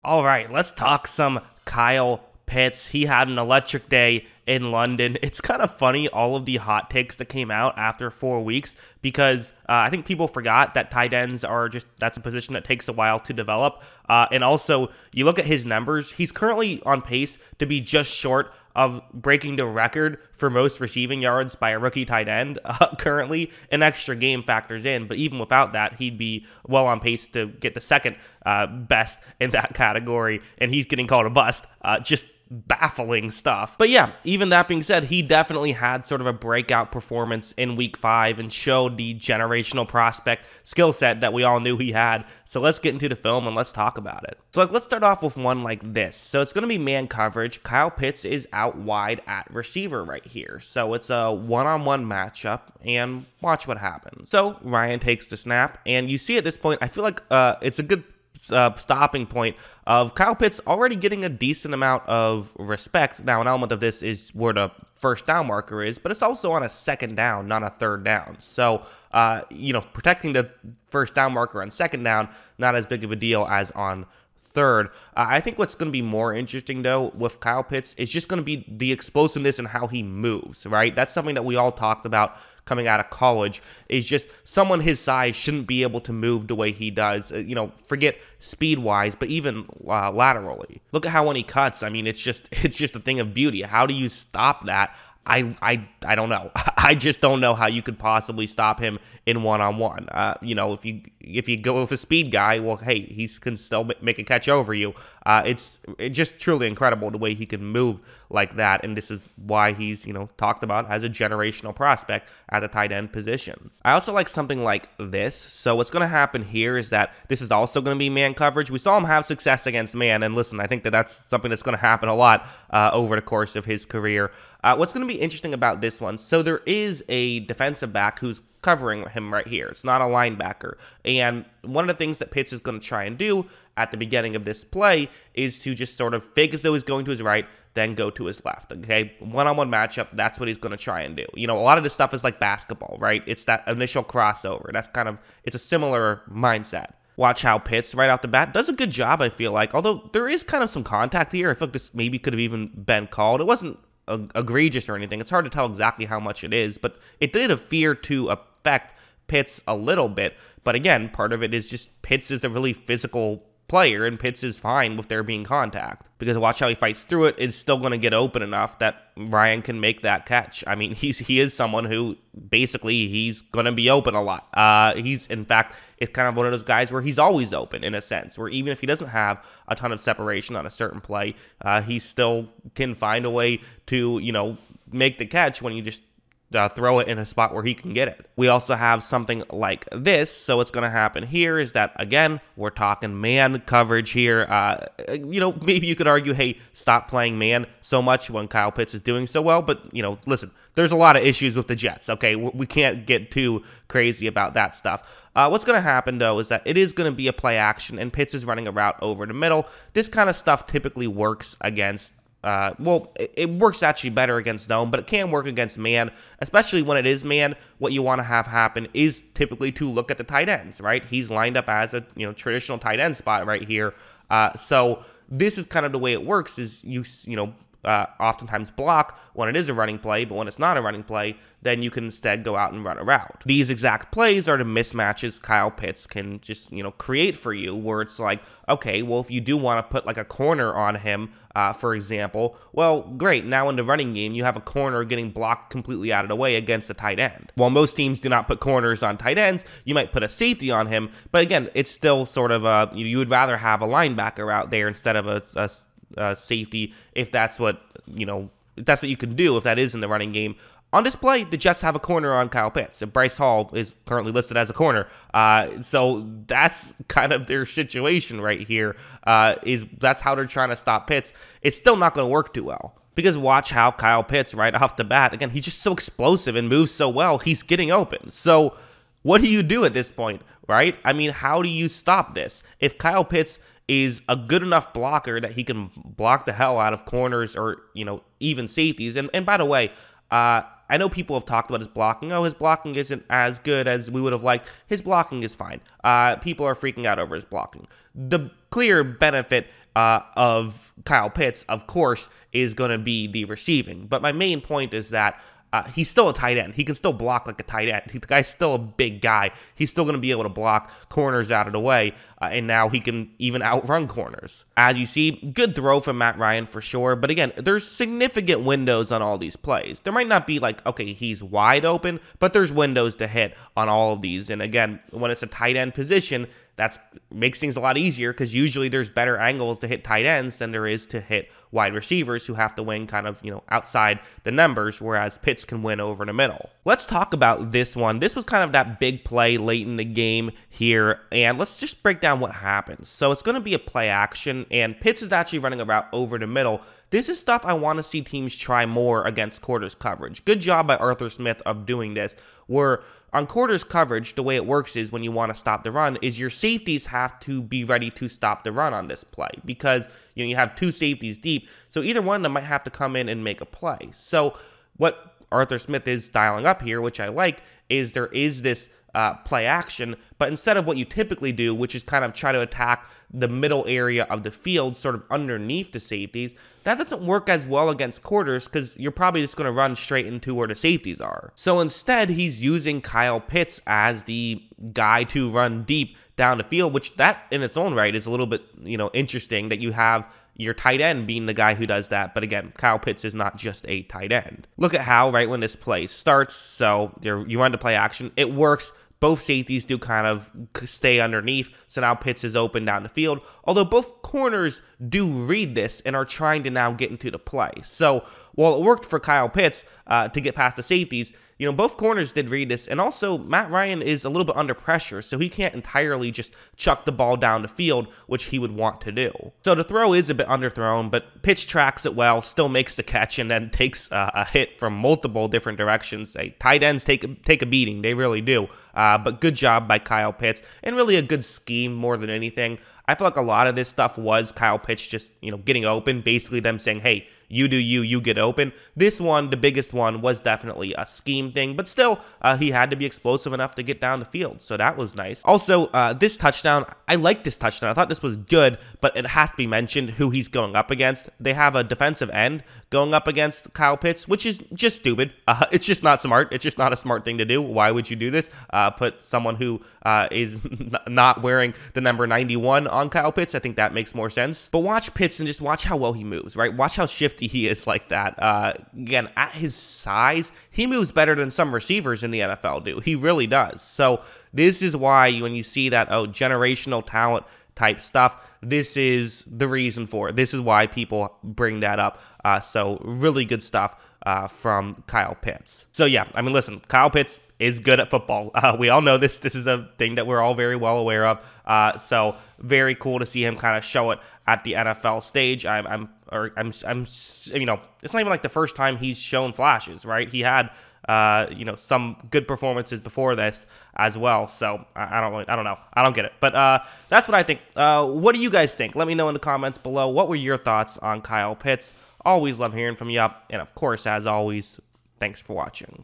All right, let's talk some Kyle Pitts. He had an electric day in London. It's kind of funny, all of the hot takes that came out after 4 weeks, because I think people forgot that tight ends that's a position that takes a while to develop. And also, you look at his numbers, he's currently on pace to be just short of breaking the record for most receiving yards by a rookie tight end currently. An extra game factors in, but even without that, he'd be well on pace to get the second best in that category, and he's getting called a bust. Just baffling stuff. But yeah, even that being said, he definitely had sort of a breakout performance in week 5 and showed the generational prospect skill set that we all knew he had. So let's get into the film and let's talk about it. So let's start off with one like this. So it's going to be man coverage. Kyle Pitts is out wide at receiver right here. So it's a one-on-one matchup, and watch what happens. So Ryan takes the snap, and you see at this point, I feel like it's a good stopping point of Kyle Pitts already getting a decent amount of respect. Now, an element of this is where the first down marker is, but it's also on a second down, not a third down. So, protecting the first down marker on second down, not as big of a deal as on third. I think what's going to be more interesting, though, with Kyle Pitts is just going to be the explosiveness and how he moves, right? That's something that we all talked about coming out of college, is just someone his size shouldn't be able to move the way he does, forget speed-wise, but even laterally. Look at how when he cuts, I mean, it's just a thing of beauty. How do you stop that? I don't know. I just don't know how you could possibly stop him in one-on-one. If you go with a speed guy, well, hey, he can still make a catch over you. It's just truly incredible the way he can move like that, and this is why he's talked about as a generational prospect at the tight end position. I also like something like this. So what's going to happen here is that this is also going to be man coverage. We saw him have success against man, and listen, I think that's something that's going to happen a lot over the course of his career. What's going to be interesting about this one, so there is a defensive back who's covering him right here. It's not a linebacker. And one of the things that Pitts is going to try and do at the beginning of this play is to just sort of fake as though he's going to his right, then go to his left, okay? One-on-one matchup, that's what he's going to try and do. A lot of this stuff is like basketball, right? It's that initial crossover. It's a similar mindset. Watch how Pitts, right off the bat, does a good job, I feel like. Although there is kind of some contact here. I feel like this maybe could have even been called. It wasn't egregious or anything. It's hard to tell exactly how much it is, but it did appear to affect Pitts a little bit. But again, part of it is just Pitts is a really physical player, and Pitts is fine with there being contact, because watch how he fights through it. It's still going to get open enough that Ryan can make that catch. I mean, he is someone who basically he's going to be open a lot. In fact, it's kind of one of those guys where he's always open in a sense, where even if he doesn't have a ton of separation on a certain play, he still can find a way to, make the catch when you just throw it in a spot where he can get it. We also have something like this. So what's going to happen here is that, again, we're talking man coverage here. Maybe you could argue, hey, stop playing man so much when Kyle Pitts is doing so well. But, listen, there's a lot of issues with the Jets, okay? We can't get too crazy about that stuff. What's going to happen, though, is that it is going to be a play action, and Pitts is running a route over the middle. This kind of stuff typically works against it works actually better against zone, but it can work against man, especially when it is man. What you want to have happen is typically to look at the tight ends, right? He's lined up as a traditional tight end spot right here. So this is kind of the way it works. Is you oftentimes block when it is a running play, but when it's not a running play, then you can instead go out and run a route. These exact plays are the mismatches Kyle Pitts can just, create for you, where it's like, okay, well, if you do want to put like a corner on him, for example, well, great. Now in the running game, you have a corner getting blocked completely out of the way against a tight end. While most teams do not put corners on tight ends, you might put a safety on him, but again, it's still sort of you would rather have a linebacker out there instead of a safety, if that's what you can do, if that is in the running game. On this play, the Jets have a corner on Kyle Pitts. And Bryce Hall is currently listed as a corner. So that's kind of their situation right here. That's how they're trying to stop Pitts. It's still not going to work too well. Because watch how Kyle Pitts, right off the bat, again, he's just so explosive and moves so well, he's getting open. So what do you do at this point, right? I mean, how do you stop this? If Kyle Pitts is a good enough blocker that he can block the hell out of corners or, even safeties. And by the way, I know people have talked about his blocking. Oh, his blocking isn't as good as we would have liked. His blocking is fine. People are freaking out over his blocking. The clear benefit of Kyle Pitts, of course, is going to be the receiving. But my main point is that he's still a tight end. He can still block like a tight end. The guy's still a big guy. He's still going to be able to block corners out of the way, and now he can even outrun corners. As you see, good throw from Matt Ryan for sure, but again, there's significant windows on all these plays. There might not be like, okay, he's wide open, but there's windows to hit on all of these. And again, when it's a tight end position, that makes things a lot easier because usually there's better angles to hit tight ends than there is to hit wide receivers who have to win kind of, outside the numbers, whereas Pitts can win over the middle. Let's talk about this one. This was kind of that big play late in the game here, and let's just break down what happens. So it's going to be a play action, and Pitts is actually running a route over the middle. This is stuff I want to see teams try more against quarters coverage. Good job by Arthur Smith of doing this, where on quarters coverage, the way it works is when you want to stop the run is your safeties have to be ready to stop the run on this play because you have two safeties deep, so either one of them might have to come in and make a play. So what Arthur Smith is dialing up here, which I like, is there is this play action, but instead of what you typically do, which is kind of try to attack the middle area of the field, sort of underneath the safeties, that doesn't work as well against quarters because you're probably just going to run straight into where the safeties are. So instead, he's using Kyle Pitts as the guy to run deep down the field, which that in its own right is a little bit, interesting that you have your tight end being the guy who does that. But again, Kyle Pitts is not just a tight end. Look at how right when this play starts, so you run the play action, it works. Both safeties do kind of stay underneath, so now Pitts is open down the field, although both corners do read this and are trying to now get into the play. So while it worked for Kyle Pitts to get past the safeties, both corners did read this, and also Matt Ryan is a little bit under pressure, so he can't entirely just chuck the ball down the field, which he would want to do. So the throw is a bit underthrown, but Pitts tracks it well, still makes the catch, and then takes a hit from multiple different directions. Tight ends take a beating, they really do. But good job by Kyle Pitts, and really a good scheme more than anything. I feel like a lot of this stuff was Kyle Pitts just, getting open, basically them saying, hey, you do you get open. This one, the biggest one, was definitely a scheme thing, but still, he had to be explosive enough to get down the field, so that was nice. Also, this touchdown, I like this touchdown. I thought this was good, but it has to be mentioned who he's going up against. They have a defensive end going up against Kyle Pitts, which is just stupid. It's just not smart. It's just not a smart thing to do. Why would you do this? Put someone who is not wearing the number 91 on Kyle Pitts. I think that makes more sense. But watch Pitts and just watch how well he moves, right? Watch how shifty he is like that. Again, at his size, he moves better than some receivers in the NFL do. He really does. So this is why when you see that, generational talent type stuff, this is the reason for it. This is why people bring that up. So really good stuff from Kyle Pitts. So yeah, listen, Kyle Pitts is good at football. We all know this. This is a thing that we're all very well aware of. So very cool to see him kind of show it at the NFL stage. I'm it's not even like the first time he's shown flashes, right? He had some good performances before this as well. So I don't know. I don't get it. But that's what I think. What do you guys think? Let me know in the comments below. What were your thoughts on Kyle Pitts? Always love hearing from you. And of course, as always, thanks for watching.